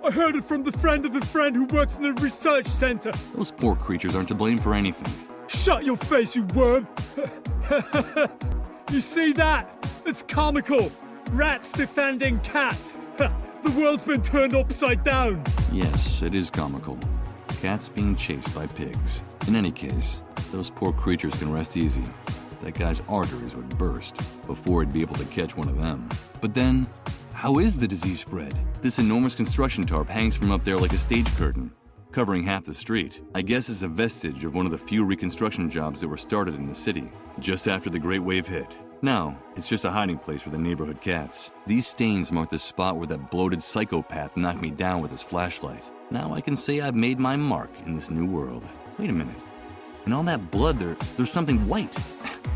I heard it from the friend of a friend who works in a research center. Those poor creatures aren't to blame for anything. Shut your face, you worm! You see that? It's comical. Rats defending cats. The world's been turned upside down. Yes, it is comical. Cats being chased by pigs. In any case, those poor creatures can rest easy. That guy's arteries would burst before he'd be able to catch one of them. But then, how is the disease spread? This enormous construction tarp hangs from up there like a stage curtain, covering half the street. I guess it's a vestige of one of the few reconstruction jobs that were started in the city, just after the Great Wave hit. Now, it's just a hiding place for the neighborhood cats. These stains mark the spot where that bloated psychopath knocked me down with his flashlight. Now I can say I've made my mark in this new world. Wait a minute. In all that blood, there's something white.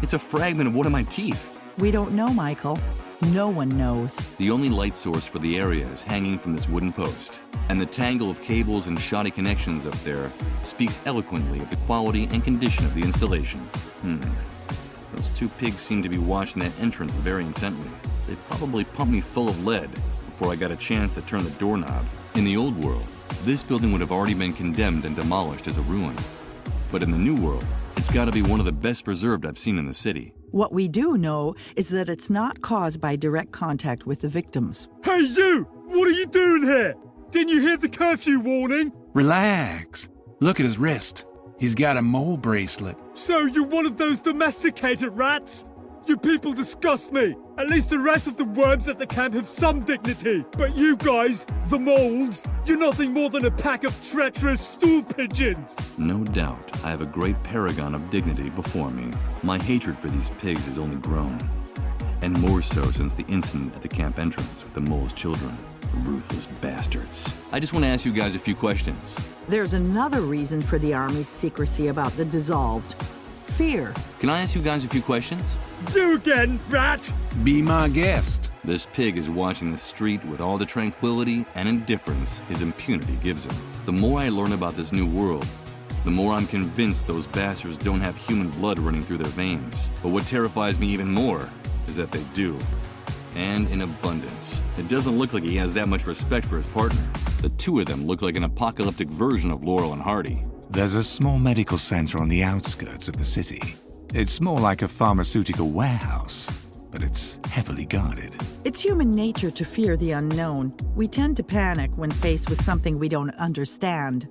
It's a fragment of one of my teeth. We don't know, Michael. No one knows. The only light source for the area is hanging from this wooden post, and the tangle of cables and shoddy connections up there speaks eloquently of the quality and condition of the installation. Those two pigs seem to be watching that entrance very intently. They probably pumped me full of lead before I got a chance to turn the doorknob. In the old world, this building would have already been condemned and demolished as a ruin. But in the new world, it's got to be one of the best preserved I've seen in the city. What we do know is that it's not caused by direct contact with the victims. Hey you! What are you doing here? Didn't you hear the curfew warning? Relax. Look at his wrist. He's got a mole bracelet. So you're one of those domesticated rats? You people disgust me. At least the rest of the worms at the camp have some dignity. But you guys, the moles, you're nothing more than a pack of treacherous stool pigeons. No doubt, I have a great paragon of dignity before me. My hatred for these pigs has only grown. And more so since the incident at the camp entrance with the mole's children. Ruthless bastards. I just want to ask you guys a few questions. There's another reason for the Army's secrecy about the dissolved. Fear. Can I ask you guys a few questions? You again, rat! Be my guest. This pig is watching the street with all the tranquility and indifference his impunity gives him. The more I learn about this new world, the more I'm convinced those bastards don't have human blood running through their veins. But what terrifies me even more is that they do. And in abundance. It doesn't look like he has that much respect for his partner. The two of them look like an apocalyptic version of Laurel and Hardy. There's a small medical center on the outskirts of the city. It's more like a pharmaceutical warehouse, but it's heavily guarded. It's human nature to fear the unknown. We tend to panic when faced with something we don't understand.